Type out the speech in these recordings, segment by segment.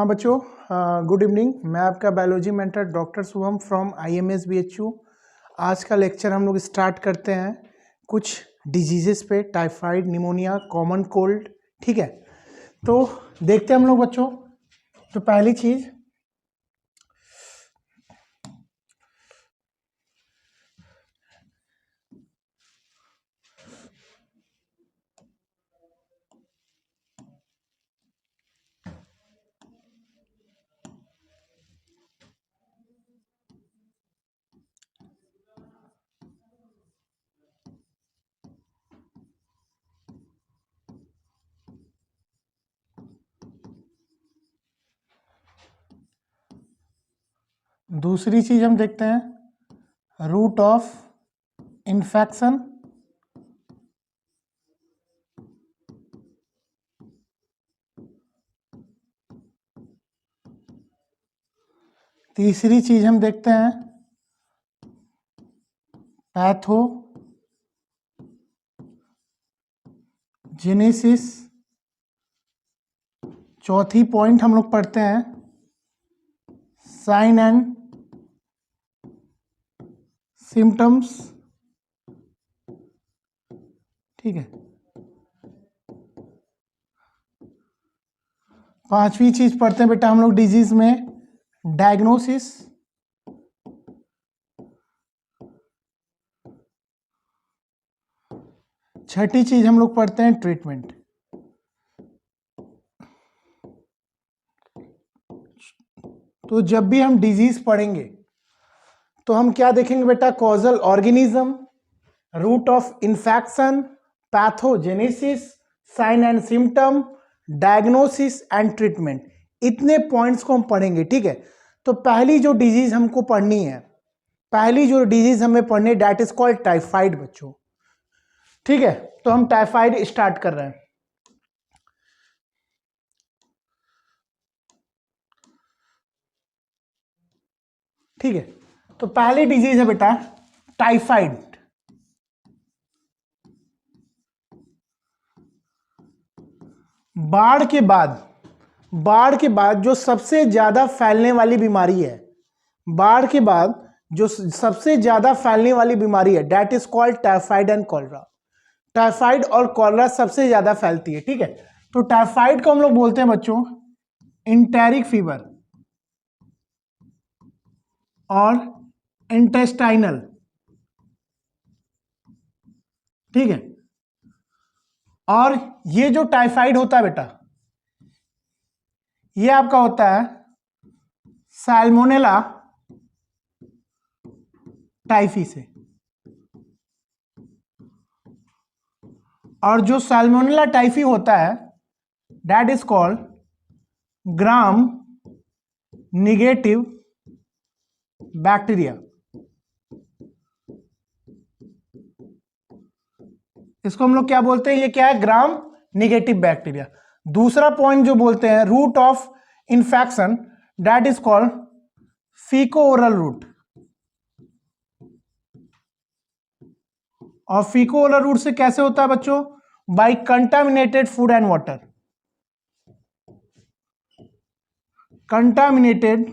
हाँ बच्चों, good evening. मैं आपका biology mentor doctor Shubham from IMS BHU। आज का लेक्चर हम लोग स्टार्ट करते हैं कुछ डिजीजेस पे, टाइफाइड, निमोनिया, कॉमन कोल्ड। ठीक है, तो देखते हैं हम लोग बच्चों। तो पहली चीज़, दूसरी चीज़ हम देखते हैं रूट ऑफ इन्फेक्शन। तीसरी चीज़ हम देखते हैं पैथोजेनेसिस। चौथी पॉइंट हम लोग पढ़ते हैं साइन एंड सिम्टम्स। ठीक है, पांचवी चीज पढ़ते हैं बेटा हम लोग डिजीज में डायग्नोसिस। छठी चीज हम लोग पढ़ते हैं ट्रीटमेंट। तो जब भी हम डिजीज पढ़ेंगे तो हम क्या देखेंगे बेटा? Causal organism, route of infection, pathogenesis, sign and symptom, diagnosis and treatment. इतने पॉइंट्स को हम पढ़ेंगे। ठीक है, तो पहली जो डिजीज हमको पढ़नी है, पहली जो डिजीज हमें पढ़नी है, दैट इज कॉल्ड टाइफाइड बच्चों। ठीक है, तो हम टाइफाइड स्टार्ट कर रहे हैं। ठीक है, तो पहली डिजीज है बेटा टाइफाइड। बाढ़ के बाद जो सबसे ज्यादा फैलने वाली बीमारी है, बाढ़ के बाद जो सबसे ज्यादा फैलने वाली बीमारी है, that is called typhoid and cholera. Typhoid और कॉलरा सबसे ज्यादा फैलती है। ठीक है, तो टाइफाइड को हम लोग बोलते हैं बच्चों इंटेरिक फीवर और इंटेस्टाइनल। ठीक है, और ये जो टाइफाइड होता है बेटा, ये आपका होता है सैल्मोनेला टाइफी से। और जो सैल्मोनेला टाइफी होता है, that is called gram negative bacteria. इसको हम लोग क्या बोलते हैं? ये क्या है? Gram negative bacteria. दूसरा पॉइंट जो बोलते हैं route of infection, that is called faeco oral route. और फीको ओरल रूट से कैसे होता है बच्चों? By contaminated food and water. Contaminated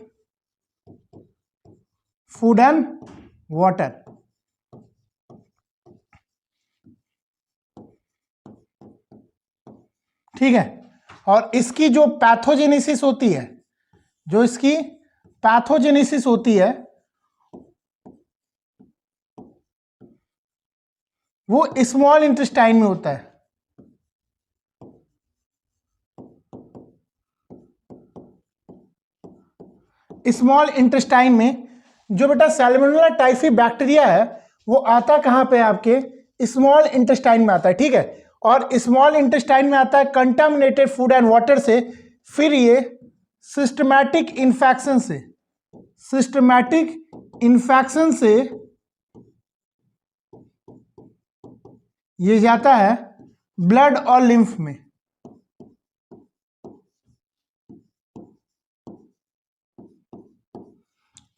food and water. ठीक है, और इसकी जो पैथोजेनेसिस होती है, जो इसकी पैथोजेनेसिस होती है, वो स्मॉल इंटेस्टाइन में होता है। स्मॉल इंटेस्टाइन में जो बेटा सैल्मोनेला टाइफी बैक्टीरिया है, वो आता कहां पे? आपके स्मॉल इंटेस्टाइन में आता है। ठीक है, और स्मॉल इंटेस्टाइन में आता है कंटामिनेटेड फूड एंड वाटर से। फिर ये सिस्टमैटिक इन्फेक्शन से ये जाता है ब्लड और लिम्फ में।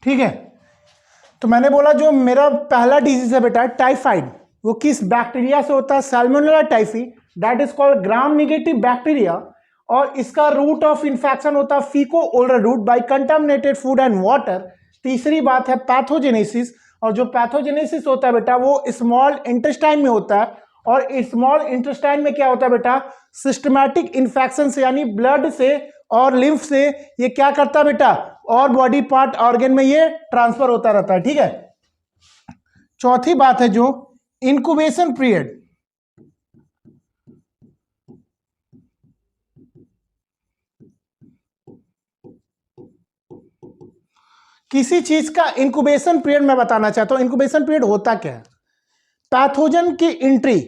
ठीक है, तो मैंने बोला जो मेरा पहला डिजीज है बेटा टाइफाइड, वो किस बैक्टीरिया से होता है? Salmonella typhi, that is called gram negative bacteria. और इसका रूट ऑफ इन्फेक्शन होता है faeco oral route by contaminated food and water. तीसरी बात है पैथोजेनेसिस, और जो पैथोजेनेसिस होता है बेटा वो स्मॉल इंटेस्टाइन में होता है, और स्मॉल इंटेस्टाइन में क्या होता है बेटा, सिस्टमैटिक इन्फेक्शन से यानी ब्लड से और लिम्फ से ये क्या करता है बेटा, और बॉडी पार्ट ऑर्गन में ये ट्रांसफर होता रहता है, ठीक है। चौथी बात है जो इंक्यूबेशन पीरियड, किसी चीज का इंक्यूबेशन पीरियड मैं बताना चाहता हूं। इंक्यूबेशन पीरियड होता क्या है, पैथोजन की एंट्री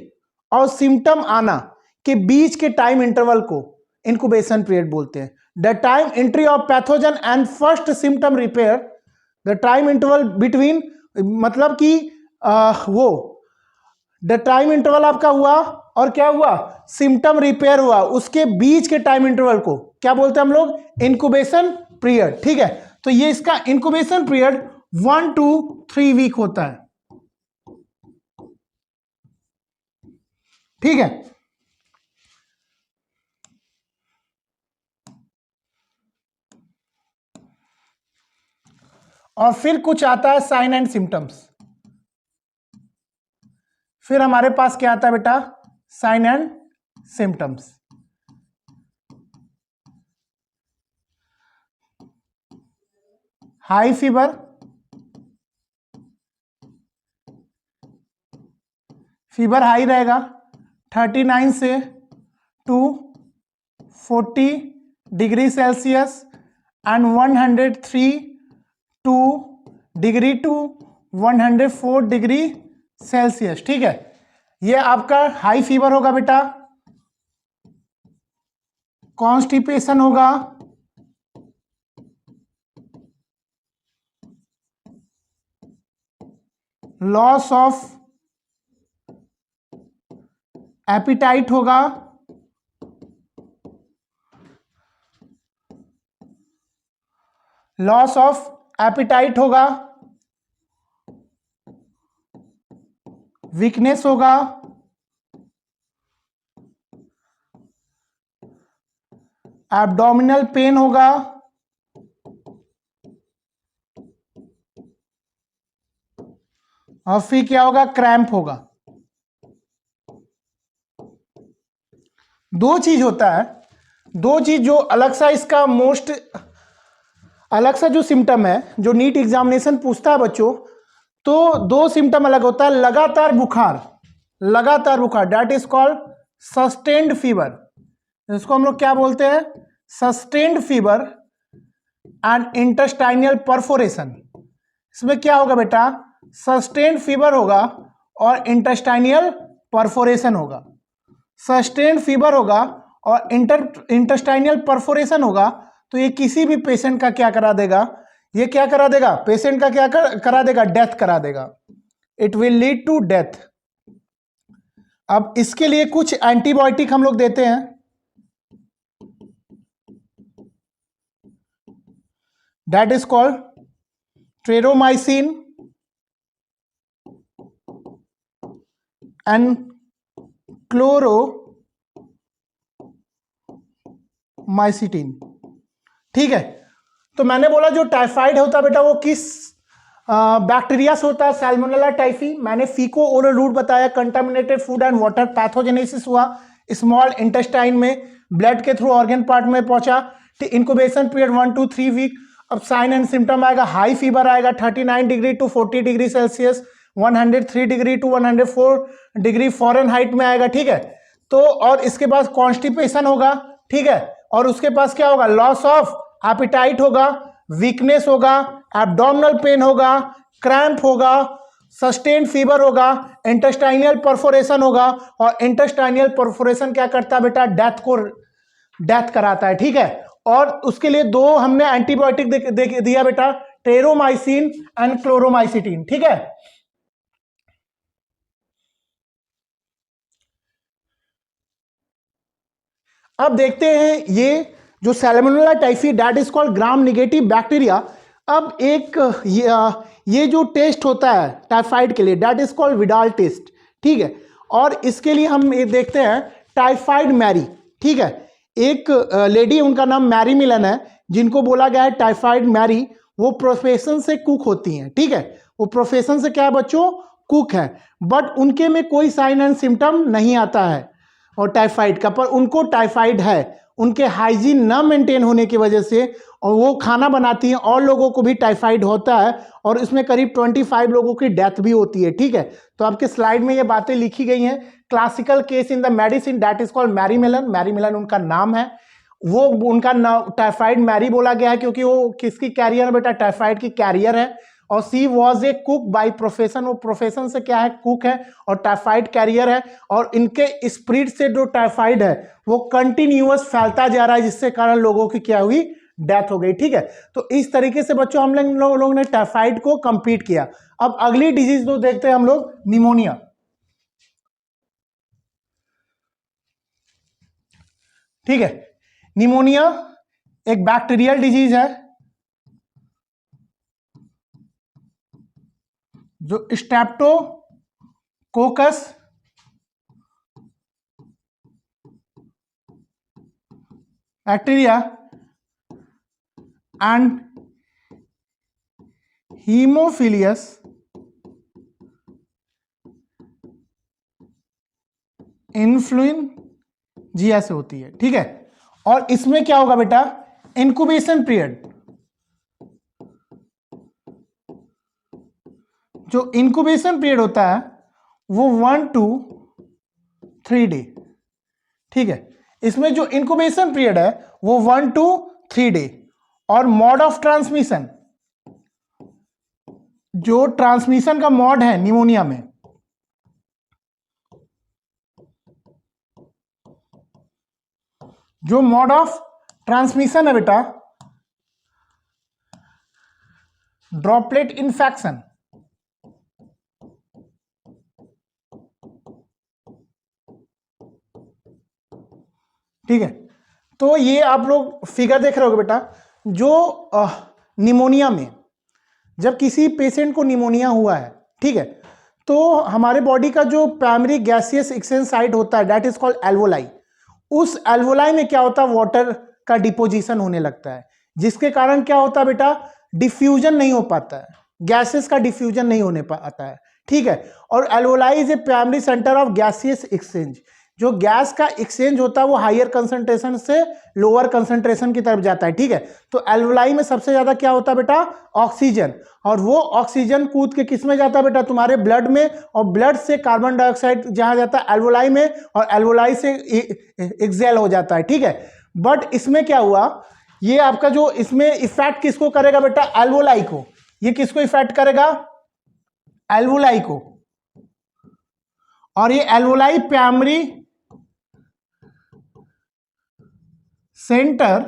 और सिम्टम आना के बीच के टाइम इंटरवल को इंक्यूबेशन पीरियड बोलते हैं। The time entry of pathogen and first symptom repair, the time interval between, मतलब कि वो द टाइम इंटरवल आपका हुआ और क्या हुआ, सिम्टम रिपेयर हुआ, उसके बीच के टाइम इंटरवल को क्या बोलते हैं हम लोग, इंक्यूबेशन पीरियड, ठीक है। तो ये इसका इंक्यूबेशन पीरियड 1 to 3 वीक होता है, ठीक है। और फिर कुछ आता है साइन एंड सिम्टम्स, फिर हमारे पास क्या आता है बेटा, sign and symptoms. High fever, fever high रहेगा 39 से 240 degree celsius and 103 to degree to 104 degree celsius, ठीक है। ये आपका हाई फीवर होगा बेटा, कॉन्स्टिपेशन होगा, लॉस ऑफ एपिटाइट होगा, लॉस ऑफ एपिटाइट होगा, वीकनेस होगा, एब्डोमिनल पेन होगा, और फिर क्या होगा, क्रैम्प होगा। दो चीज होता है, दो चीज जो अलग सा इसका मोस्ट अलग सा जो सिम्टम है, जो नीट एग्जामिनेशन पूछता है बच्चों, तो दो सिम्टम अलग होता है, लगातार बुखार, लगातार बुखार, that is called sustained fever, इसको हम लोग क्या बोलते हैं, sustained fever and intestinal perforation. इसमें क्या होगा बेटा, सस्टेन्ड फीवर होगा और इंटेस्टाइनल परफोरेशन होगा, सस्टेन्ड फीवर होगा और इंटेस्टाइनल परफोरेशन होगा। तो ये किसी भी पेशेंट का क्या करा देगा, ये क्या करा देगा, पेशेंट का क्या करा देगा, डेथ करा देगा, it will lead to death. अब इसके लिए कुछ एंटीबायोटिक हम लोग देते हैं, that is called terramycin and chloromycetin, ठीक है। तो मैंने बोला जो टाइफाइड होता है बेटा वो किस बैक्टीरिया से होता है, सैल्मोनेला टाइफी। मैंने फीको ओरल रूट बताया, contaminated food and water, pathogenesis हुआ स्मॉल इंटेस्टाइन में, ब्लड के थ्रू ऑर्गन पार्ट में पहुंचा, इंक्यूबेशन पीरियड 1 to 3 वीक। अब साइन एंड सिम्टम आएगा, हाई फीवर आएगा 39 degree to 40 degree celsius, 103 degree to 104 degree fahrenheit में आएगा, ठीक है। तो और इसके पास कॉन्स्टिपेशन होगा, ठीक है, और उसके पास क्या होगा, लॉस ऑफ एपिटाइट होगा, वीकनेस होगा, एब्डोमिनल पेन होगा, क्रैम्प होगा, सस्टेन फीवर होगा, इंटेस्टाइनल परफोरेशन होगा, और इंटेस्टाइनल परफोरेशन क्या करता है बेटा, डेथ कराता है, ठीक है। और उसके लिए दो हमने एंटीबायोटिक दिया बेटा, टेरोमाइसिन एंड क्लोरोमाइसिटिन, ठीक है। अब देखते हैं ये जो Salmonella typhi, that is called gram negative bacteria. अब एक ये जो टेस्ट होता है टाइफाइड के लिए, that is called Widal test, ठीक है। और इसके लिए हम ये देखते हैं टाइफाइड मैरी, ठीक है। एक लेडी, उनका नाम मैरी मिलन है, जिनको बोला गया है टाइफाइड मैरी, वो प्रोफेशन से कुक होती हैं, ठीक है, वो प्रोफेशन से क्या है बच्चों, कुक है, बट उनके में कोई साइन एंड सिम्टम नहीं आता है और टाइफाइड का, पर उनको टाइफाइड है, उनके हाइजीन न मेंटेन होने की वजह से, और वो खाना बनाती हैं और लोगों को भी टाइफाइड होता है, और इसमें करीब 25 लोगों की डेथ भी होती है, ठीक है। तो आपके स्लाइड में ये बातें लिखी गई हैं। Classical case in the medicine that is called Mary Mallon, Mary Mallon उनका नाम है, वो उनका नाम टाइफाइड मैरी बोला गया है क्योंकि वो किसकी कैरियर है बेटा, टाइफाइड की कैरियर है, और she was a cook by profession, वो प्रोफेशन से क्या है, कुक है और टाइफाइड कैरियर है, और इनके स्प्रिट से जो टाइफाइड है वो कंटिन्यूअस फैलता जा रहा है, जिससे कारण लोगों की क्या हुई, डेथ हो गई, ठीक है। तो इस तरीके से बच्चों हम लोग ने टाइफाइड को कंप्लीट किया। अब अगली डिजीज जो देखते हैं हम लोग, निमोनिया, ठीक है। निमोनिया एक बैक्टीरियल डिजीज है जो स्ट्रेप्टोकोकस बैक्टीरिया एंड हीमोफिलियस इन्फ्लुएंजिया से होती है, ठीक है। और इसमें क्या होगा बेटा, इंक्यूबेशन पीरियड, जो इंक्यूबेशन पीरियड होता है वो 1 to 3 डे, ठीक है। इसमें जो इंक्यूबेशन पीरियड है वो 1 to 3 डे, और मोड ऑफ ट्रांसमिशन, जो ट्रांसमिशन का मोड है निमोनिया में, जो मोड ऑफ ट्रांसमिशन है बेटा, ड्रॉपलेट इन्फेक्शन, ठीक है। तो ये आप लोग फिगर देख रहे हो बेटा, जो निमोनिया में जब किसी पेशेंट को निमोनिया हुआ है, ठीक है, तो हमारे बॉडी का जो प्राइमरी गैसियस एक्सचेंज साइट होता है दैट इज कॉल्ड एल्वोलाई, उस एल्वोलाई में क्या होता है, वाटर का डिपोजिशन होने लगता है, जिसके कारण क्या होता है बेटा, डिफ्यूजन नहीं हो पाता है, गैसेस का डिफ्यूजन नहीं होने पाता है, ठीक है। और alveoli is a primary centre of gaseous exchange, जो गैस का एक्सचेंज होता है वो हायर कंसंट्रेशन से लोअर कंसंट्रेशन की तरफ जाता है, ठीक है। तो एल्वोलाई में सबसे ज्यादा क्या होता है बेटा, ऑक्सीजन, और वो ऑक्सीजन कूद के किस में जाता है बेटा, तुम्हारे ब्लड में, और ब्लड से कार्बन डाइऑक्साइड जहां जाता है एल्वोलाई में, और एल्वोलाई से एक्सेल हो जाता है, ठीक है। बट इसमें क्या हुआ, ये आपका जो इसमें इफेक्ट किसको करेगा बेटा, एल्वोलाई को, ये किसको इफेक्ट करेगा, एल्वोलाई को, और ये alveoli primary centre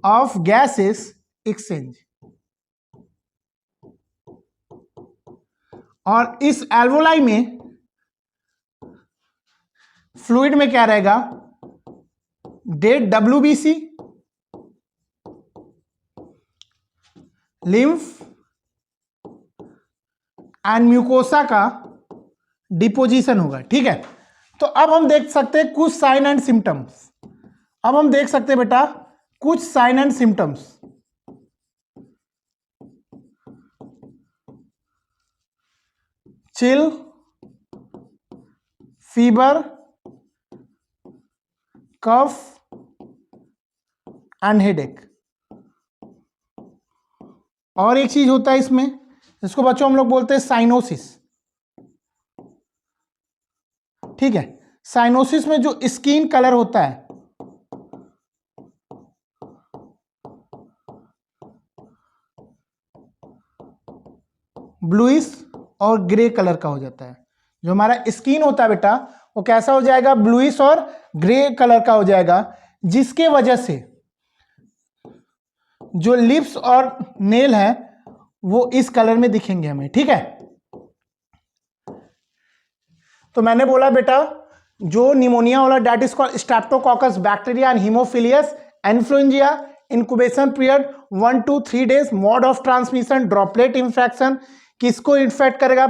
of gases exchange, और इस एल्वोलाई में फ्लूइड में क्या रहेगा, dead WBC, lymph and mucosa का डिपोजिशन होगा, ठीक है। तो अब हम देख सकते हैं कुछ साइन एंड सिम्टम्स, अब हम देख सकते हैं बेटा कुछ sign and symptoms, chill, fever, cough and headache. और एक चीज होता है इसमें, इसको बच्चों हम लोग बोलते हैं साइनोसिस, ठीक है। साइनोसिस में जो स्किन कलर होता है ब्लूइश और ग्रे कलर का हो जाता है, जो हमारा स्किन होता है बेटा वो कैसा हो जाएगा, ब्लूइश और ग्रे कलर का हो जाएगा, जिसके वजह से जो लिप्स और नेल है वो इस कलर में दिखेंगे हमें, ठीक है। तो मैंने बोला बेटा जो निमोनिया वाला that is called streptococcus bacteria and haemophilus influenzae, incubation period 1 to 3 days, mode of transmission droplet infection, किसको इन्फेक्ट करेगा?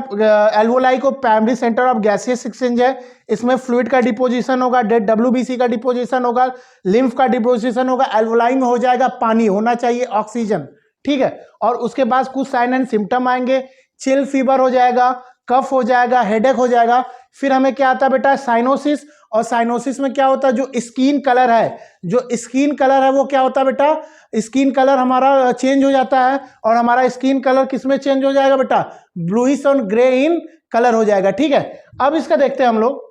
एल्वोलाई को। Primary centre of gaseous exchange है, इसमें फ्लूइड का डिपोजिशन होगा, डेड WBC का डिपोजिशन होगा, लिम्फ का डिपोजिशन होगा। एल्वोलाई में हो जाएगा पानी, होना चाहिए ऑक्सीजन, ठीक है। और उसके बाद कुछ साइन एंड सिम्टम आएंगे, चिल फीवर हो जाएगा, कफ हो जाएगा, हेडेक हो जाएगा। फिर हमें क्या आता है बेटा? साइनोसिस। और साइनोसिस में क्या होता है? जो स्किन कलर है, जो स्किन कलर है वो क्या होता है बेटा? स्किन कलर हमारा चेंज हो जाता है। और हमारा स्किन कलर किसमें चेंज हो जाएगा बेटा? ब्लूइश और ग्रे इन कलर हो जाएगा, ठीक है। अब इसका देखते हैं हम लोग।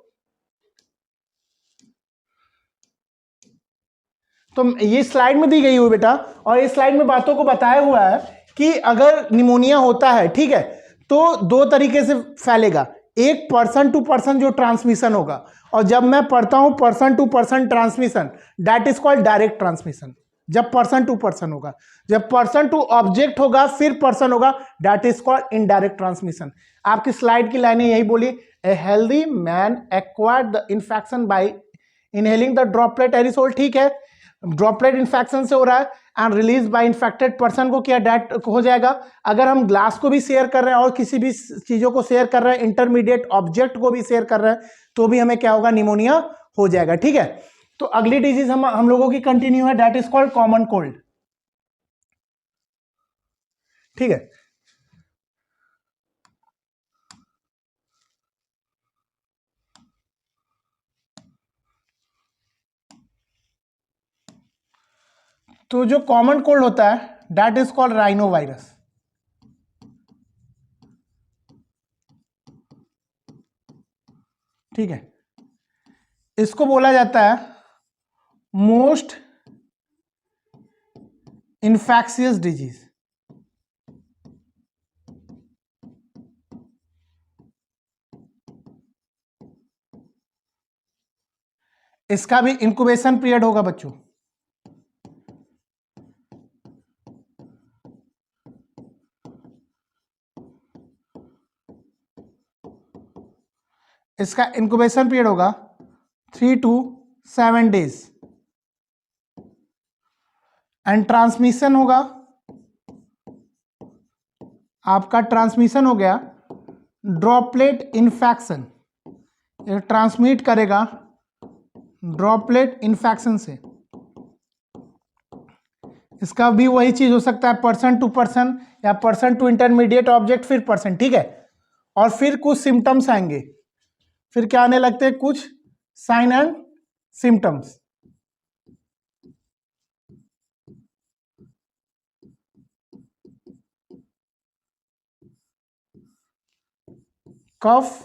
तो ये स्लाइड में दी गई हुई बेटा, और इस स्लाइड में बातों को बताया हुआ है कि अगर निमोनिया होता है, ठीक है, तो दो तरीके से फैलेगा। एक पर्सन टू पर्सन जो ट्रांसमिशन होगा, और जब मैं पढ़ता हूं person to person transmission, that is called direct transmission. जब पर्सन टू पर्सन होगा, जब पर्सन टू ऑब्जेक्ट होगा फिर पर्सन होगा, that is called indirect transmission. आपकी स्लाइड की लाइनें यही बोली, a healthy man acquired the infection by inhaling the droplet aerosol, ठीक है। ड्रॉपलेट इन्फेक्शन से हो रहा है and release bye infected person को क्या डेट हो जाएगा? अगर हम ग्लास को भी शेयर कर रहे हैं और किसी भी चीजों को शेयर कर रहे हैं, इंटरमीडिएट ऑब्जेक्ट को भी शेयर कर रहे हैं, तो भी हमें क्या होगा? निमोनिया हो जाएगा, ठीक है। तो अगली डिजीज हम लोगों की कंटिन्यू है, that is called common cold, ठीक है। तो जो कॉमन कोल्ड होता है that is called rhino virus, ठीक है। इसको बोला जाता है मोस्ट इन्फेक्शियस डिजीज। इसका भी इंक्यूबेशन पीरियड होगा बच्चों। इसका इंक्यूबेशन पीरियड होगा 3 to 7 days एंड ट्रांसमिशन होगा, आपका ट्रांसमिशन हो गया ड्रॉपलेट इन्फेक्शन, ये ट्रांसमिट करेगा ड्रॉपलेट इन्फेक्शन से। इसका भी वही चीज हो सकता है, पर्सन टू पर्सन या पर्सन टू इंटरमीडिएट ऑब्जेक्ट फिर पर्सन, ठीक है। और फिर कुछ सिम्टम्स आएंगे, फिर क्या आने लगते हैं? कुछ sign and symptoms. Cough,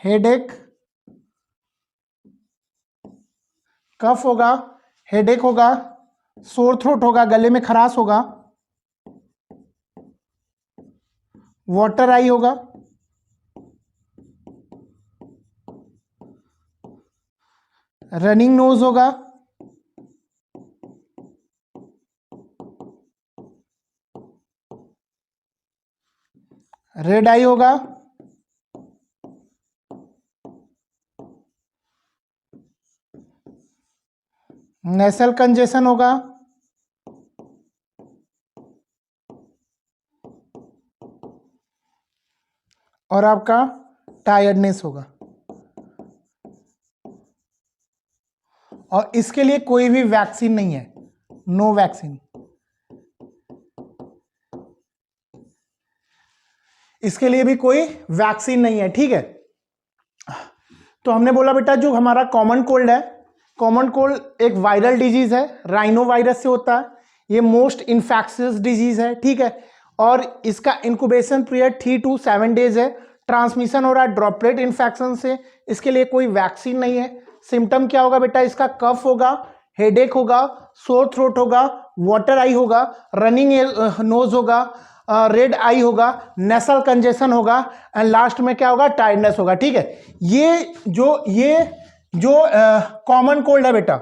headache, cough होगा, हेडेक होगा, सोर थ्रोट होगा, गले में खराश होगा, वाटर आई होगा, रनिंग नोज होगा, रेड आई होगा, नेसल कंजेशन होगा, और आपका टायर्डनेस होगा। और इसके लिए कोई भी वैक्सीन नहीं है, नो वैक्सीन। इसके लिए भी कोई वैक्सीन नहीं है, ठीक है। तो हमने बोला बेटा जो हमारा कॉमन कोल्ड है, कॉमन कोल्ड एक वायरल डिजीज है, राइनो वायरस से होता है, ये मोस्ट इन्फेक्शियस डिजीज है, ठीक है। और इसका इंक्यूबेशन पीरियड 3 to 7 days है, ट्रांसमिशन हो रहा है ड्रॉपलेट इन्फेक्शन से, इसके लिए कोई वैक्सीन नहीं है। सिम्टम क्या होगा बेटा? इसका कफ होगा, हेडेक होगा, सोर थ्रोट होगा, वाटर आई होगा, रनिंग नोज होगा, रेड आई होगा, नेसल कंजेशन होगा, एंड लास्ट में क्या होगा? टायर्डनेस होगा, ठीक है। ये जो कॉमन कोल्ड है बेटा,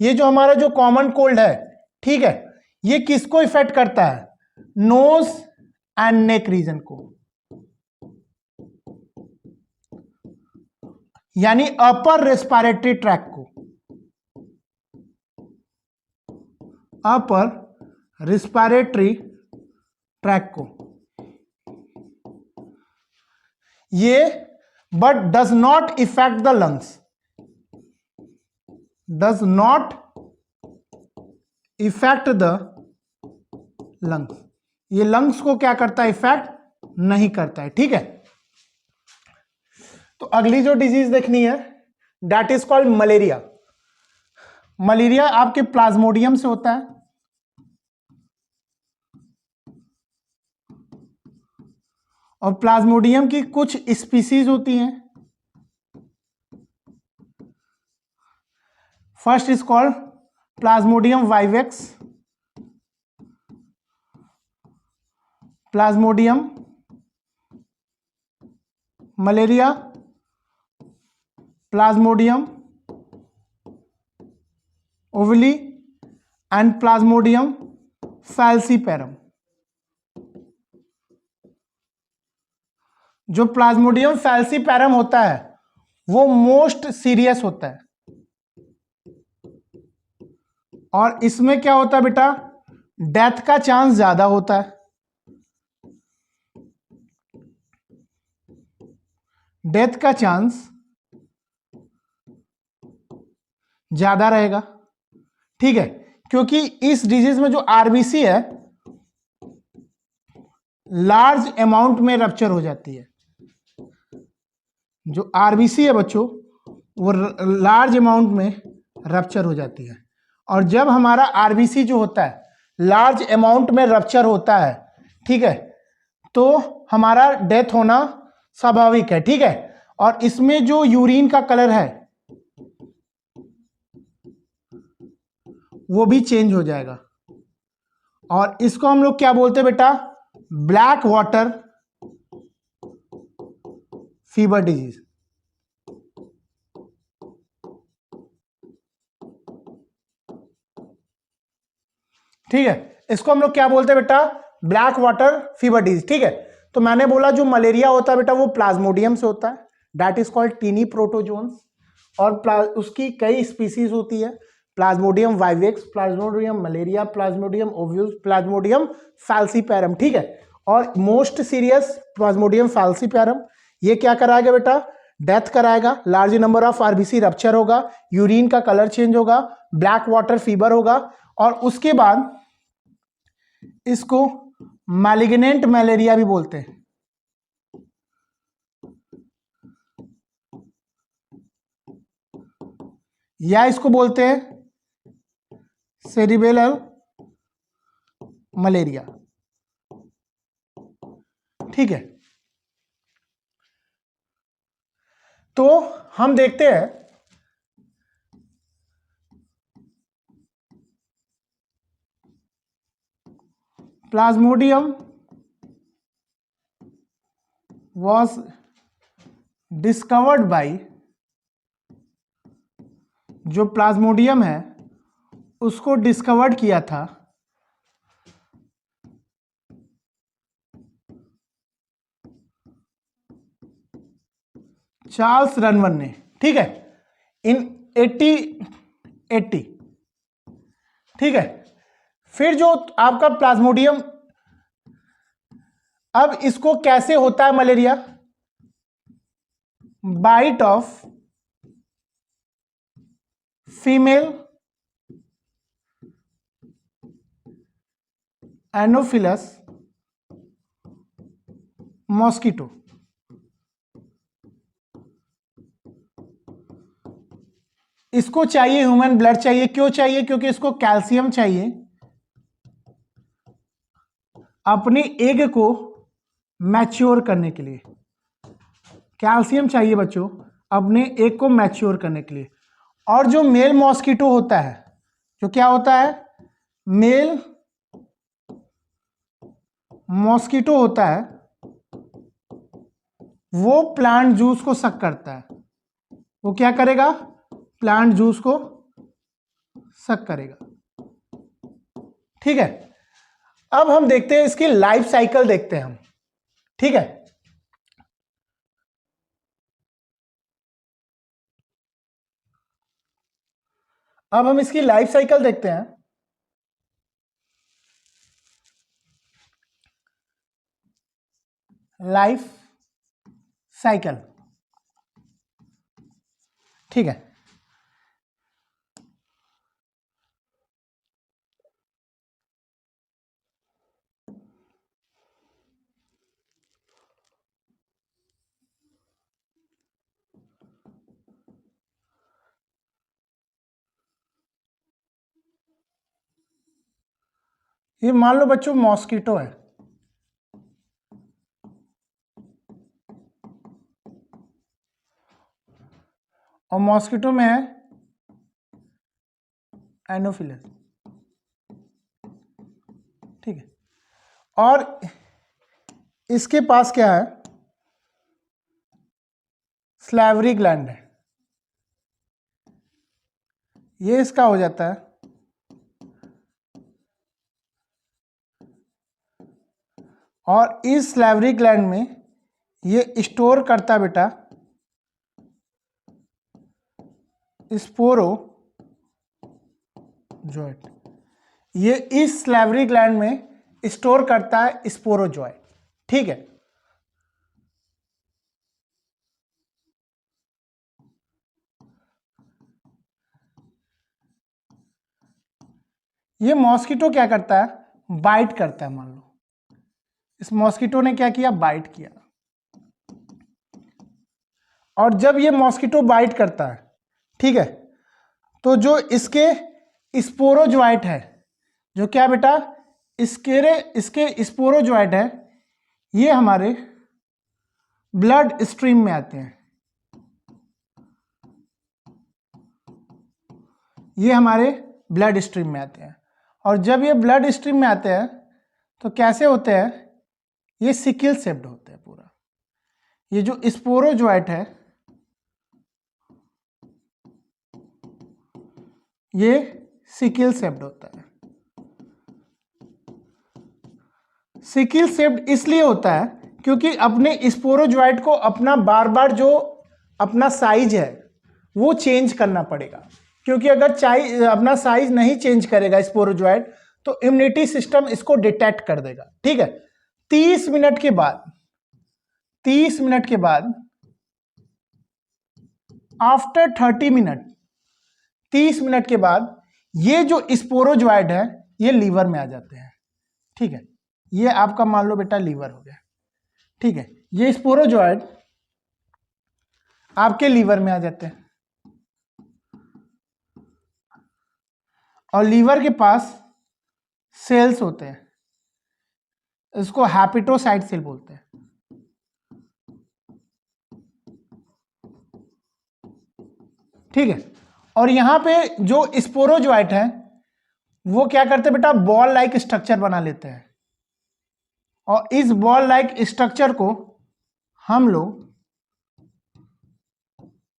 ये जो हमारा जो कॉमन कोल्ड है, ठीक है, ये किसको इफेक्ट करता है? नोज एंड नेक रीजन को, यानी अपर रेस्पिरेटरी ट्रैक को। अपर रिस्पायरेटरी ट्रैक को, ये but does not effect the lungs, does not effect the lungs, ये लंग्स को क्या करता है, इफेक्ट नहीं करता है। ठीक है, तो अगली जो डिजीज देखनी है that is called malaria. Malaria आपके प्लाज्मोडियम से होता है, और प्लाज्मोडियम की कुछ स्पीसीज होती हैं। First is called plasmodium vivax, plasmodium malaria, plasmodium ovale and plasmodium falciparum. जो प्लाज्मोडियम फैल्सीपेरम होता है वो मोस्ट सीरियस होता है, और इसमें क्या होता है बेटा, डेथ का चांस ज्यादा होता है, डेथ का चांस ज्यादा रहेगा। ठीक है, क्योंकि इस डिजीज में जो आरबीसी है लार्ज अमाउंट में रप्चर हो जाती है। जो आरबीसी है बच्चों वो लार्ज अमाउंट में रप्चर हो जाती है, और जब हमारा आरबीसी जो होता है लार्ज अमाउंट में रप्चर होता है, ठीक है, तो हमारा डेथ होना स्वाभाविक है। ठीक है, और इसमें जो यूरिन का कलर है वो भी चेंज हो जाएगा, और इसको हम लोग क्या बोलते हैं बेटा, ब्लैक वाटर फीवर डिजीज। ठीक है, इसको हम लोग क्या बोलते हैं बेटा, ब्लैक वाटर फीवर डिजीज। ठीक है, तो मैंने बोला जो मलेरिया होता है बेटा वो प्लाज्मोडियम से होता है, that is called tiny protozoans, और उसकी कई स्पीसीज होती है, plasmodium vivax, plasmodium malaria, plasmodium ovules, plasmodium falciparum. ठीक है, और मोस्ट सीरियस प्लाज्मोडियम फैल्सीपेरम, ये क्या कराएगा बेटा, डेथ कराएगा, large number of RBC rupture होगा, यूरिन का कलर चेंज होगा, ब्लैक वाटर फीवर होगा, और उसके बाद इसको मैलिग्नेंट मलेरिया भी बोलते हैं, या इसको बोलते हैं सेरिबेलर मलेरिया। ठीक है, तो हम देखते हैं प्लाज्मोडियम was डिस्कवर्ड बाय, जो प्लाज्मोडियम है उसको डिस्कवर्ड किया था चार्ल्स रनवन ने। ठीक है, इन 1880। ठीक है, फिर जो आपका प्लाज्मोडियम, अब इसको कैसे होता है malaria, bite of female anopheles mosquito. इसको चाहिए ह्यूमन ब्लड चाहिए, क्यों चाहिए, क्योंकि इसको कैल्शियम चाहिए अपने एग को मैच्योर करने के लिए, कैल्शियम चाहिए बच्चों अपने एग को मैच्योर करने के लिए। और जो मेल मॉस्किटो होता है, जो क्या होता है, मेल मॉस्किटो होता है, वो प्लांट जूस को सक करता है, वो क्या करेगा, प्लांट जूस को सक करेगा। ठीक है, अब हम देखते हैं इसकी लाइफ साइकिल देखते हैं हम। ठीक है, अब हम इसकी लाइफ साइकिल देखते हैं। Life cycle. ठीक है, ये मान लो बच्चों मॉस्किटो है, और मॉस्किटो में है एनोफिलस। ठीक है, और इसके पास क्या है, स्लैवरी ग्लैंड है। ये इसका हो जाता है, और इस स्लैवरी ग्लैंड में ये स्टोर करता बेटा स्पोरोजोइट। ये इस स्लैवरी ग्लैंड में स्टोर करता है स्पोरोजोइट। ठीक है, ये मॉस्किटो क्या करता है, बाइट करता है। मान लो इस मॉस्किटो ने क्या किया, बाइट किया, और जब ये मॉस्किटो बाइट करता है, ठीक है, तो जो इसके स्पोरोजोइट है, जो क्या बेटा इसके स्पोरोजोइट है, ये हमारे ब्लड स्ट्रीम में आते हैं। ये हमारे ब्लड स्ट्रीम में आते हैं, और जब ये ब्लड स्ट्रीम में आते हैं तो कैसे होते हैं, ये सिकल शेप्ड होते हैं पूरा। ये जो स्पोरोजोइट है ये सिकल शेप्ड होता है। सिकल शेप्ड इसलिए होता है क्योंकि अपने स्पोरोजोइट को अपना बार बार जो अपना साइज है वो चेंज करना पड़ेगा, क्योंकि अगर अपना साइज नहीं चेंज करेगा स्पोरोजोइट तो इम्यूनिटी सिस्टम इसको डिटेक्ट कर देगा। ठीक है, 30 मिनट के बाद आफ्टर 30 मिनट, 30 मिनट के बाद ये जो स्पोरोजोइट है ये लीवर में आ जाते हैं। ठीक है, ये आपका मान लो बेटा लीवर हो गया। ठीक है, ये स्पोरोजोइट आपके लीवर में आ जाते हैं, और लीवर के पास सेल्स होते हैं, इसको हैपेटोसाइट सेल बोलते हैं। ठीक है, और यहां पे जो स्पोरोजोइट है वो क्या करते हैं बेटा, बॉल लाइक स्ट्रक्चर बना लेते हैं, और इस बॉल लाइक स्ट्रक्चर को हम लोग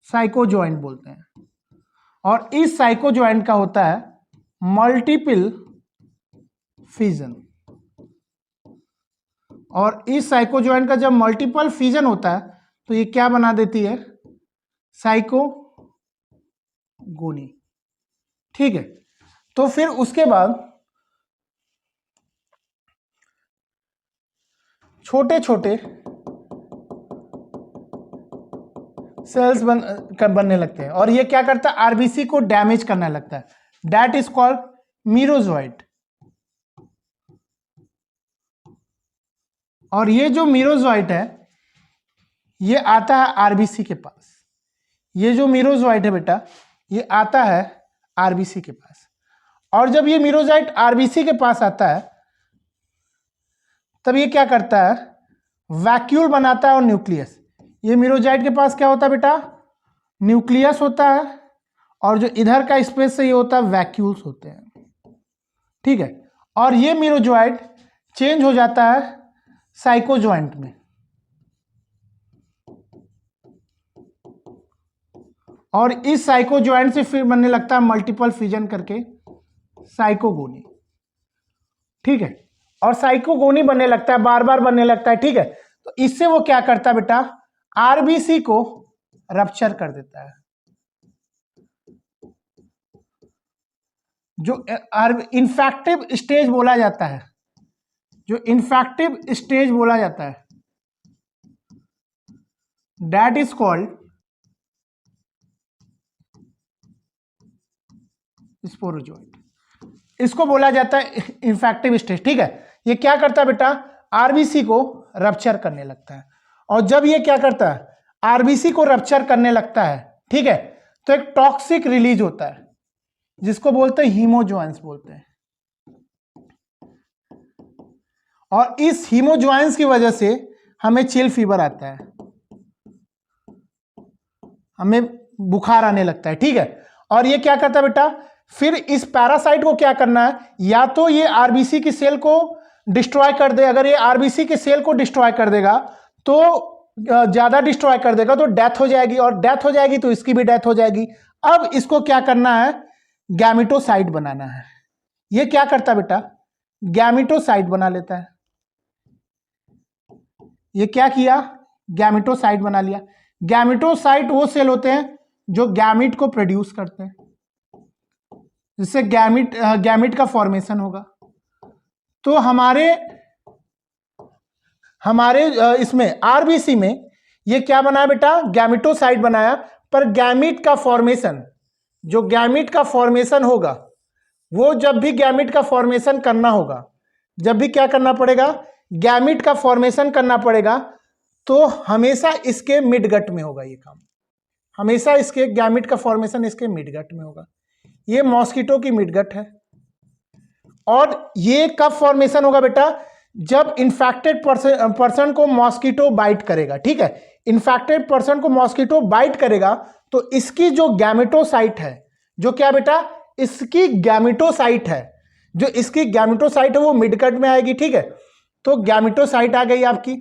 साइकोजॉइंट बोलते हैं, और इस साइकोजॉइंट का होता है मल्टीपल फिजन। और इस साइकोजॉइंट का जब मल्टीपल फिजन होता है तो ये क्या बना देती है, साइकोगोनी। ठीक है, तो फिर उसके बाद छोटे छोटे सेल्स बनने लगते हैं, और ये क्या करता है, आरबीसी को डैमेज करने लगता है। That is called merozoite. और ये जो मीरोजोइट है ये आता है आरबीसी के पास। ये जो मीरोजोइट है बेटा ये आता है आरबीसी के पास, और जब ये मीरोजोइट आरबीसी के पास आता है तब ये क्या करता है, वैक्यूल बनाता है और न्यूक्लियस। ये मीरोजोइट के पास क्या होता है बेटा, न्यूक्लियस होता है, और जो इधर का स्पेस है ये होता है वैक्यूल्स होते हैं। ठीक है, और ये मीरोजोइट चेंज हो जाता है साइकोजॉइंट में, और इस साइकोजॉइंट से फिर बनने लगता है मल्टीपल फिजन करके साइकोगोनी। ठीक है, और साइकोगोनी बनने लगता है, बार बार बनने लगता है। ठीक है, तो इससे वो क्या करता है बेटा, आरबीसी को रप्चर कर देता है। जो इन्फेक्टिव स्टेज बोला जाता है, जो इन्फेक्टिव स्टेज बोला जाता है दैट इज कॉल्ड स्पोरोजोइट। इसको बोला जाता है इन्फेक्टिव स्टेज। ठीक है, ये क्या करता है बेटा, आरबीसी को रप्चर करने लगता है, और जब ये क्या करता है, आरबीसी को रप्चर करने लगता है, ठीक है, तो एक टॉक्सिक रिलीज होता है जिसको बोलते हैं हीमोजोइंस बोलते हैं, और इस हीमोजोइंस की वजह से हमें चिल फीवर आता है, हमें बुखार आने लगता है। ठीक है, और ये क्या करता है बेटा, फिर इस पैरासाइट को क्या करना है, या तो ये आरबीसी की सेल को डिस्ट्रॉय कर दे, अगर ये आरबीसी के सेल को डिस्ट्रॉय कर देगा तो ज्यादा डिस्ट्रॉय कर देगा तो डेथ हो जाएगी, और डेथ हो जाएगी तो इसकी भी डेथ हो जाएगी। अब इसको क्या करना है, गैमेटोसाइट बनाना है। ये क्या करता है बेटा, गैमेटोसाइट बना लेता है। ये क्या किया, गैमेटोसाइट बना लिया। गैमेटोसाइट वो सेल होते हैं जो गैमिट को प्रोड्यूस करते हैं, जिससे गैमिट का फॉर्मेशन होगा। तो हमारे इसमें आरबीसी में ये क्या बनाया बेटा, गैमेटोसाइट बनाया, पर गैमिट का फॉर्मेशन, जो गैमिट का फॉर्मेशन होगा, वो जब भी गैमिट का फॉर्मेशन करना होगा, जब भी क्या करना पड़ेगा, गैमिट का फॉर्मेशन करना पड़ेगा, तो हमेशा इसके मिडगट में होगा ये काम, हमेशा इसके गैमिट का फॉर्मेशन इसके मिडगट में होगा। ये मॉस्किटो की मिडगट है, और ये कब फॉर्मेशन होगा बेटा, जब इन्फेक्टेड पर्सन को मॉस्किटो बाइट करेगा। ठीक है, इन्फेक्टेड पर्सन को मॉस्किटो बाइट करेगा तो इसकी जो गैमेटोसाइट है, जो क्या बेटा, इसकी गैमेटोसाइट है, जो इसकी गैमेटोसाइट है वो मिडगट में आएगी। ठीक है, तो गैमेटोसाइट आ गई आपकी।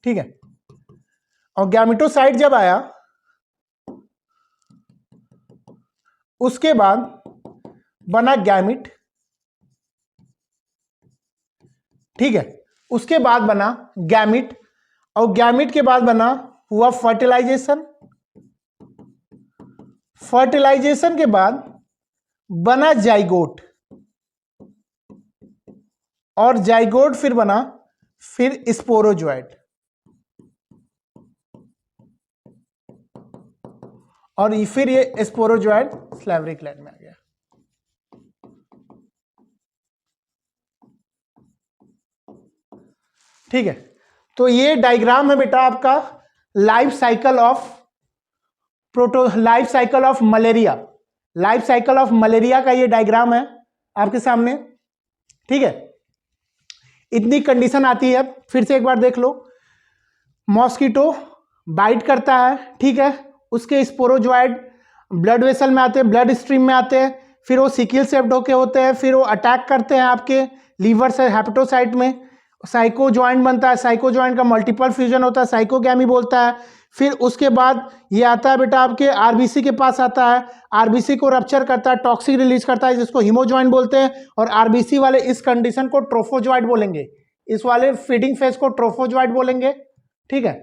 ठीक है, और गैमेटोसाइट जब आया उसके बाद बना गैमिट। ठीक है, उसके बाद बना गैमिट, और गैमिट के बाद बना हुआ फर्टिलाइजेशन। फर्टिलाइजेशन के बाद बना जाइगोट, और जाइगोट फिर बना फिर स्पोरोजोइट, और फिर ये स्पोरोजोइट स्लैवरी ग्लैंड में आ गया। ठीक है, तो ये डायग्राम है बेटा आपका life cycle of malaria. Life cycle of malaria का ये डायग्राम है आपके सामने। ठीक है, इतनी कंडीशन आती है, फिर से एक बार देख लो। मॉस्किटो बाइट करता है, ठीक है, उसके स्पोरोजोइड ब्लड वेसल में आते हैं, ब्लड स्ट्रीम में आते हैं, फिर वो सिकिल सेप्ड होके होते हैं, फिर वो अटैक करते हैं आपके लीवर से हेपेटोसाइट में, साइकोजॉइंट बनता है, साइकोजॉइंट का मल्टीपल फ्यूजन होता है, साइकोगैमी बोलता है। फिर उसके बाद ये आता है बेटा आपके आरबीसी के पास आता है, आरबीसी को रप्चर करता है, टॉक्सिक रिलीज करता है, जिसको हीमोजॉइंट बोलते हैं, और आरबीसी वाले इस कंडीशन को ट्रोफोजॉइट बोलेंगे, इस वाले फीडिंग फेज को ट्रोफोजॉइट बोलेंगे। ठीक है,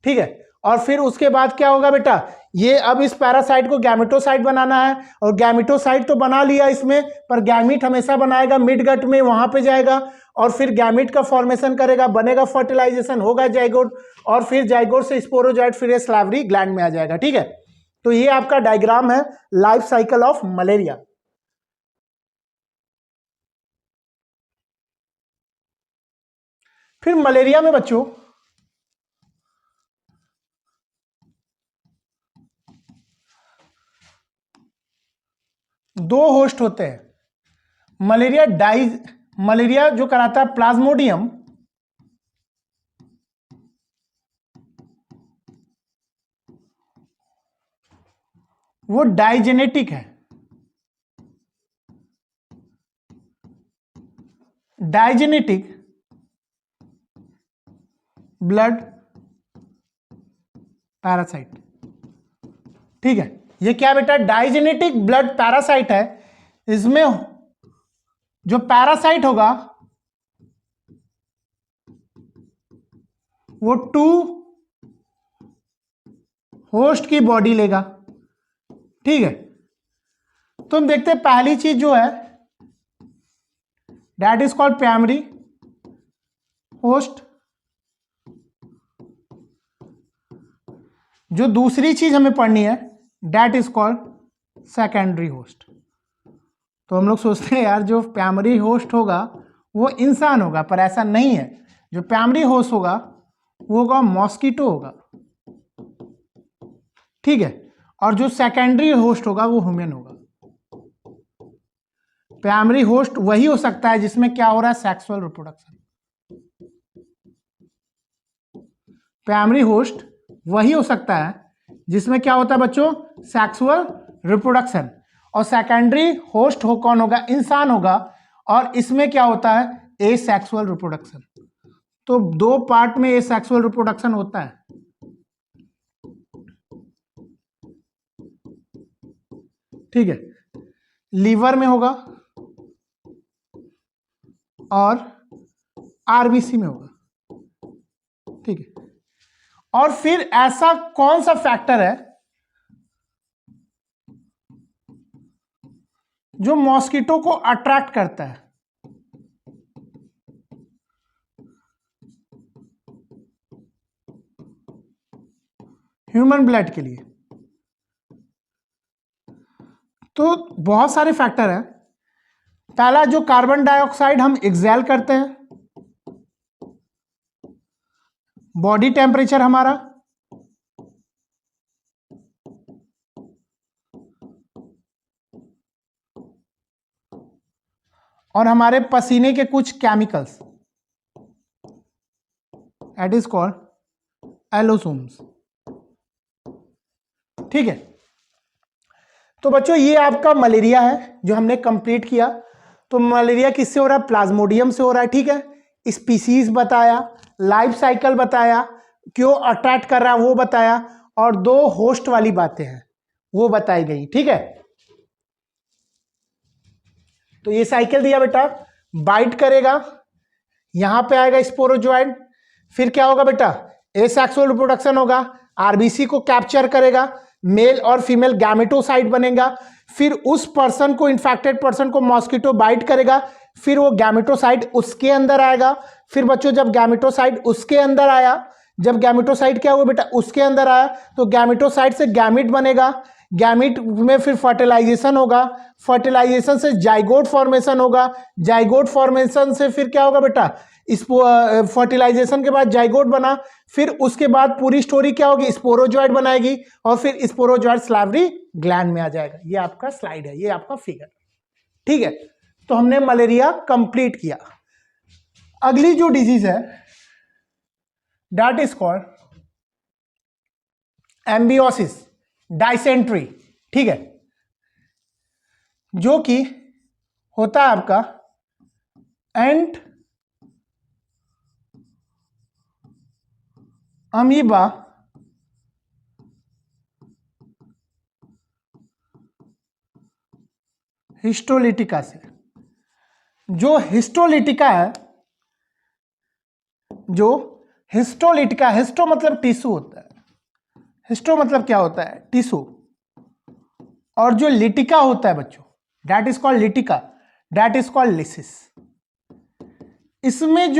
ठीक है, और फिर उसके बाद क्या होगा बेटा, ये अब इस पैरासाइट को गैमेटोसाइट बनाना है, और गैमेटोसाइट तो बना लिया इसमें, पर गैमिट हमेशा बनाएगा मिडगट में, वहां पे जाएगा, और फिर गैमिट का फॉर्मेशन करेगा, बनेगा फर्टिलाइजेशन, होगा जाइगोट, और फिर जाइगोट से स्पोरोजॉइट, फिर ये स्लैवरी ग्लैंड में आ जाएगा। ठीक है, तो ये आपका डायग्राम है लाइफ साइकिल ऑफ मलेरिया। फिर मलेरिया में बच्चों दो होस्ट होते हैं। मलेरिया जो कराता है प्लाज्मोडियम, वो डाइजेनेटिक है। Digenetic blood parasite. ठीक है, ये क्या बेटा, डाइजेनेटिक ब्लड पैरासाइट है। इसमें जो पैरासाइट होगा वो 2 होस्ट की बॉडी लेगा। ठीक है, तो हम देखते हैं पहली चीज जो है that is called primary host, जो दूसरी चीज हमें पढ़नी है that is called secondary host. तो हम लोग सोचते हैं यार जो प्राइमरी होस्ट होगा वो इंसान होगा, पर ऐसा नहीं है। जो प्राइमरी होस्ट होगा वो होगा मॉस्किटो होगा, ठीक है, और जो सेकेंडरी होस्ट होगा वो ह्यूमन होगा। प्राइमरी होस्ट वही हो सकता है जिसमें क्या हो रहा है, सेक्सुअल रिप्रोडक्शन। प्राइमरी होस्ट वही हो सकता है जिसमें क्या होता है बच्चों, सेक्सुअल रिप्रोडक्शन। और सेकेंडरी होस्ट हो कौन होगा, इंसान होगा, और इसमें क्या होता है, ए सेक्सुअल रिप्रोडक्शन। तो दो पार्ट में ए सेक्सुअल रिप्रोडक्शन होता है, ठीक है, लीवर में होगा और आरबीसी में होगा, ठीक है। और फिर ऐसा कौन सा फैक्टर है जो मॉस्किटो को अट्रैक्ट करता है, ह्यूमन ब्लड के लिए? तो बहुत सारे फैक्टर हैं। पहला, जो कार्बन डाइऑक्साइड हम एक्सहेल करते हैं, बॉडी टेम्परेचर हमारा, और हमारे पसीने के कुछ केमिकल्स, दैट इज कॉल्ड एरोसोम्स, ठीक है। तो बच्चों ये आपका मलेरिया है जो हमने कंप्लीट किया। तो मलेरिया किससे हो रहा है, प्लाज्मोडियम से हो रहा है, ठीक है। स्पीसीज बताया, लाइफ साइकिल बताया, क्यों अट्रैक्ट कर रहा है वो बताया, और दो होस्ट वाली बातें हैं वो बताई गई, ठीक है। तो ये साइकिल दिया बेटा, बाइट करेगा, यहां पे आएगा स्पोरोजोइड, फिर क्या होगा बेटा, एसेक्सुअल रिप्रोडक्शन होगा, आरबीसी को कैप्चर करेगा, मेल और फीमेल गैमेटोसाइट बनेगा, फिर उस पर्सन को, इन्फेक्टेड पर्सन को मॉस्किटो बाइट करेगा, फिर वो गैमेटोसाइट उसके अंदर आएगा। फिर बच्चों जब गैमेटोसाइट उसके अंदर आया, जब गैमेटोसाइट क्या हुआ बेटा, उसके अंदर आया, तो गैमेटोसाइट से गैमिट बनेगा, गैमिट में फिर फर्टिलाइजेशन होगा, फर्टिलाइजेशन से जाइगोट फॉर्मेशन होगा, जाइगोट फॉर्मेशन से फिर क्या होगा बेटा, इस फर्टिलाइजेशन के बाद जाइगोट बना, फिर उसके बाद पूरी स्टोरी क्या होगी, स्पोरोजॉइड बनाएगी, और फिर स्पोरोजॉइड स्लाइवरी ग्लैंड में आ जाएगा। ये आपका स्लाइड है, ये आपका फिगर, ठीक है। तो हमने मलेरिया कंप्लीट किया। अगली जो डिजीज है दैट इज कॉल्ड एम्बियोसिस, डाइसेंट्री, ठीक है, जो कि होता है आपका एंट अमीबा हिस्टोलिटिका से। जो हिस्टोलिटिका है, जो हिस्टोलिटिका, हिस्टो मतलब टिश्यू होता है, हिस्टो मतलब क्या होता है, टिश्यू, और जो लिटिका होता है बच्चों, दैट इज कॉल्ड लिटिका, दैट इज कॉल्ड लिसिस। इसमें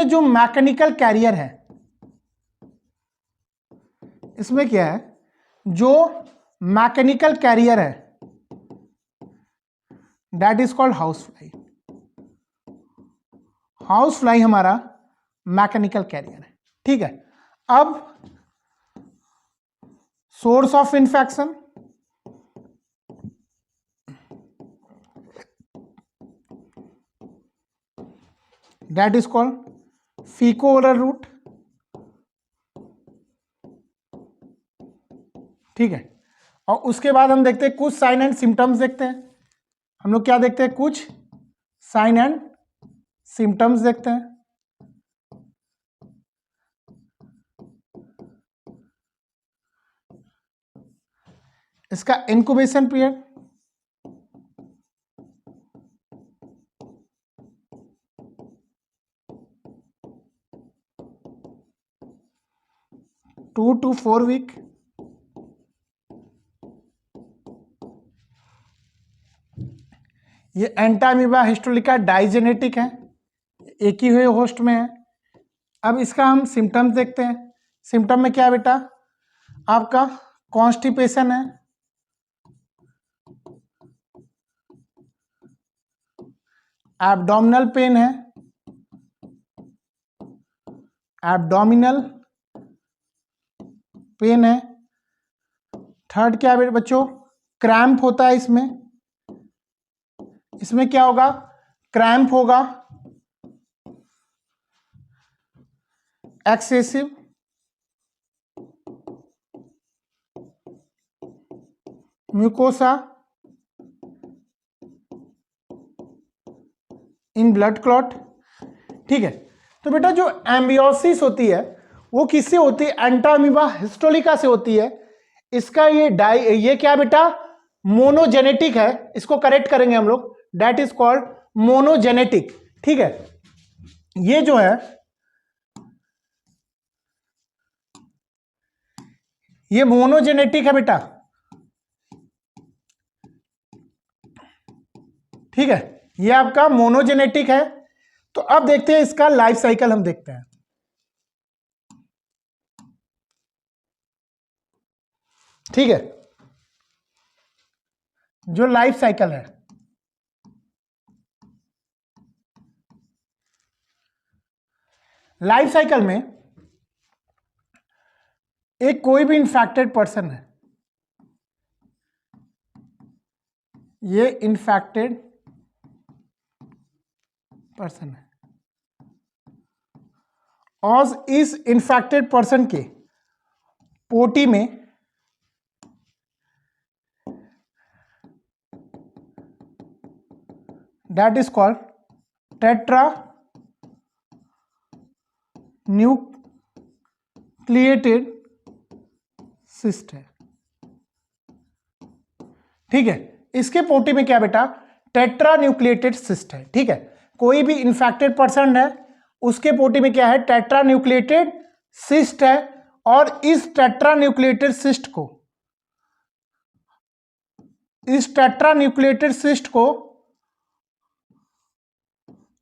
जो मैकेनिकल कैरियर है, इसमें क्या है, जो मैकेनिकल कैरियर है that is called house fly. House fly हमारा मैकेनिकल कैरियर है, ठीक है। अब source of infection, that is called faeco oral route, ठीक है। और उसके बाद हम देखते हैं कुछ साइन एंड सिम्टम्स देखते हैं। हम लोग क्या देखते हैं, कुछ साइन एंड सिम्टम्स देखते हैं। इसका incubation period, two to 4 week. ये एंटामीबा हिस्टोलिका डाइजेनेटिक है, एक ही हुए होस्ट में है, अब इसका हम सिम्टम्स देखते हैं। सिम्टम में क्या है बेटा, आपका कॉन्स्टिपेशन है, एब्डोमिनल पेन है, एब्डोमिनल पेन है। थर्ड क्या है बच्चों, क्रैम्प होता है इसमें। इसमें क्या होगा, क्रैम्प होगा, excessive mucosa in blood clot. ठीक है, तो बेटा जो एम्बियोसिस होती है वो किससे होती है, एंटामीबा हिस्टोलिका से होती है। इसका ये क्या बेटा, मोनोजेनेटिक है, इसको करेक्ट करेंगे हम लोग, दैट इज कॉल्ड मोनोजेनेटिक। ठीक है, ये जो है ये मोनोजेनेटिक है बेटा। ठीक है, ये आपका मोनोजेनेटिक है। तो अब देखते हैं इसका लाइफ साइकिल, हम देखते हैं। ठीक है, जो लाइफ साइकिल है, लाइफ साइकिल में एक कोई भी इन्फेक्टेड पर्सन है, ये इन्फेक्टेड पर्सन है, और इस इन्फेक्टेड पर्सन के पोटी में that is called tetra nucleated cyst है। ठीक है, इसके पोटी में क्या बेटा, टेट्रा न्यूक्लिएटेड सिस्ट है। ठीक है, कोई भी इन्फेक्टेड पर्सन है उसके पोटी में क्या है, टेट्रा न्यूक्लिएटेड सिस्ट है। और इस टेट्रा न्यूक्लिएटेड सिस्ट को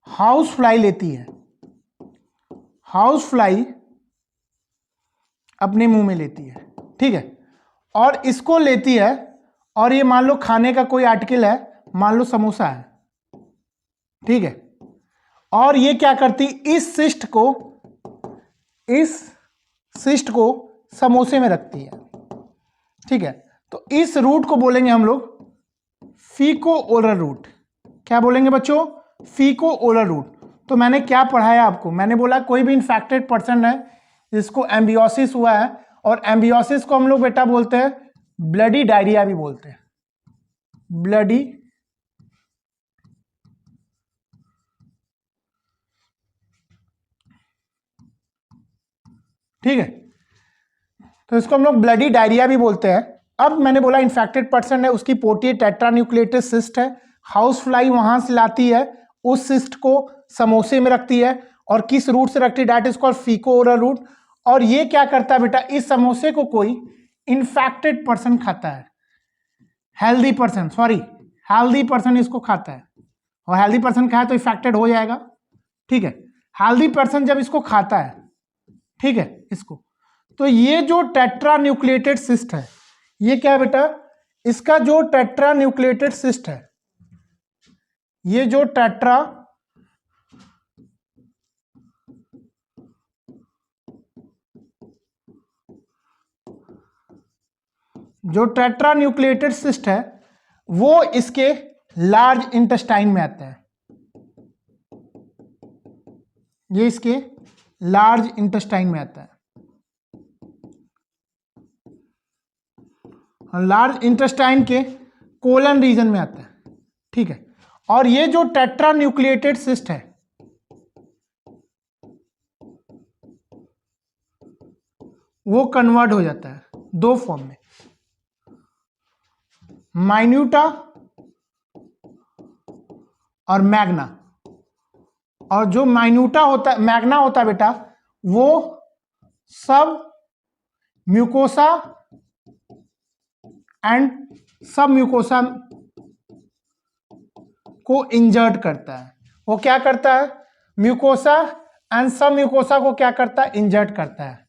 हाउस फ्लाई लेती है, हाउस फ्लाई अपने मुंह में लेती है। ठीक है, और इसको लेती है, और ये मान लो खाने का कोई आर्टिकल है, मान लो समोसा है। ठीक है, और ये क्या करती, इस सिस्ट को समोसे में रखती है। ठीक है, तो इस रूट को बोलेंगे हम लोग फीको ओरल रूट। क्या बोलेंगे बच्चों, फीको ओरल रूट। तो मैंने क्या पढ़ाया आपको, मैंने बोला कोई भी इन्फेक्टेड पर्सन है जिसको एम्बियोसिस हुआ है, और एम्बियोसिस को हम लोग बेटा बोलते हैं ब्लडी डायरिया भी बोलते हैं, ब्लडी ठीक है, तो इसको हम लोग ब्लडी डायरिया भी बोलते हैं। अब मैंने बोला इन्फेक्टेड पर्सन है, उसकी पोटी टेट्रा न्यूक्लिएटेड सिस्ट है, हाउस फ्लाई वहां से लाती है, उस सिस्ट को समोसे में रखती है, और किस रूट से रखती है, that is called faeco oral route. और ये क्या करता है बेटा, इस समोसे को कोई इन्फेक्टेड पर्सन खाता है, हेल्दी पर्सन इसको खाता है, और हेल्दी पर्सन खाए तो इन्फेक्टेड हो जाएगा। ठीक है, हेल्दी पर्सन जब इसको खाता है, ठीक है, इसको, तो ये जो टेट्रा न्यूक्लिएटेड सिस्ट है, ये क्या है बेटा, इसका जो टेट्रा न्यूक्लिएटेड सिस्ट है, ये जो टेट्रा न्यूक्लिएटेड सिस्ट है, वो इसके लार्ज इंटेस्टाइन में आता है। ये इसके लार्ज इंटेस्टाइन में आता है, लार्ज इंटेस्टाइन के कोलन रीजन में आता है। ठीक है, और ये जो टेट्रा न्यूक्लिएटेड सिस्ट है, वो कन्वर्ट हो जाता है दो फॉर्म में, माइन्यूटा और मैग्ना। और जो माइन्यूटा होता है, मैग्ना होता है बेटा, वो सब म्यूकोसा एंड सब म्यूकोसा को इंजर्ट करता है। वो क्या करता है, म्यूकोसा एंड सब म्यूकोसा को क्या करता है, इंजर्ट करता है।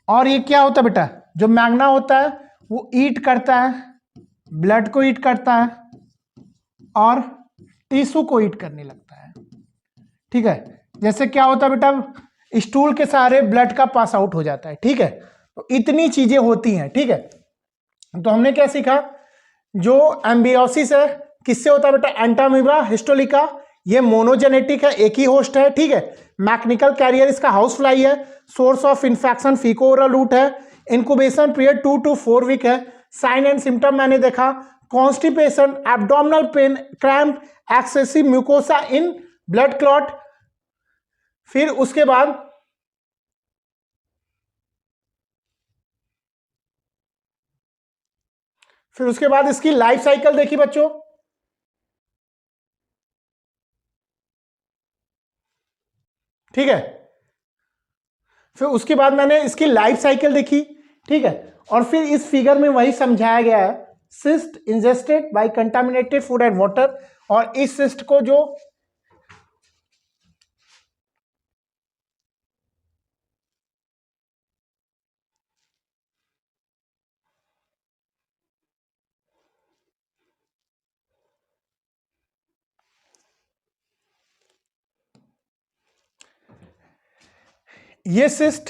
और ये क्या होता है बेटा, जो मैग्ना होता है वो ईट करता है, ब्लड को ईट करता है और टिश्यू को ईट करने लगता है। ठीक है, जैसे क्या होता है बेटा, स्टूल के सहारे ब्लड का पास आउट हो जाता है। ठीक है, तो इतनी चीजें होती हैं। ठीक है, तो हमने क्या सीखा, जो एम्बियोसिस है किससे होता है बेटा, एंटामीबा हिस्टोलिका, ये मोनोजेनेटिक है, एक ही होस्ट है। ठीक है, मैकेनिकल कैरियर इसका हाउस फ्लाई है, source of infection faeco oral route है, इंक्यूबेशन पीरियड 2 to 4 वीक है। साइन एंड सिम्टम मैंने देखा, constipation, abdominal pain, cramp, excessive mucosa in blood clot. फिर उसके बाद इसकी लाइफ साइकिल देखी बच्चों। ठीक है, फिर उसके बाद मैंने इसकी लाइफ साइकिल देखी। ठीक है, और फिर इस फिगर में वही समझाया गया है, cyst ingested by contaminated food and water. और इस सिस्ट को जो ये cyst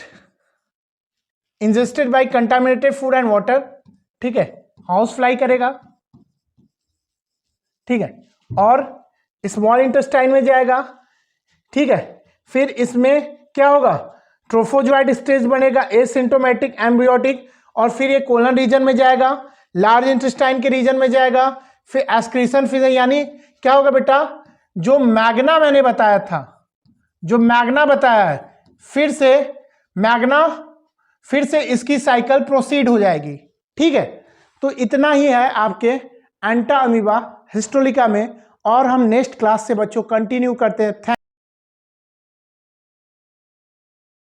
ingested by contaminated food and water, ठीक है, हाउस फ्लाई करेगा। ठीक है, और स्मॉल इंटेस्टाइन में जाएगा। ठीक है, फिर इसमें क्या होगा, ट्रोफोजोइड स्टेज बनेगा, एसिम्प्टोमेटिक एम्ब्रियोटिक, और फिर ये कोलन रीजन में जाएगा, लार्ज इंटेस्टाइन के रीजन में जाएगा, फिर एक्सक्रीशन फिर यानी क्या होगा बेटा, जो मैग्ना मैंने बताया था, जो मैग्ना बताया है, फिर से मैग्ना, फिर से इसकी साइकिल प्रोसीड हो जाएगी। ठीक है, तो इतना ही है आपके एंटा अमीबा हिस्टोलिका में, और हम नेक्स्ट क्लास से बच्चों कंटिन्यू करते हैं।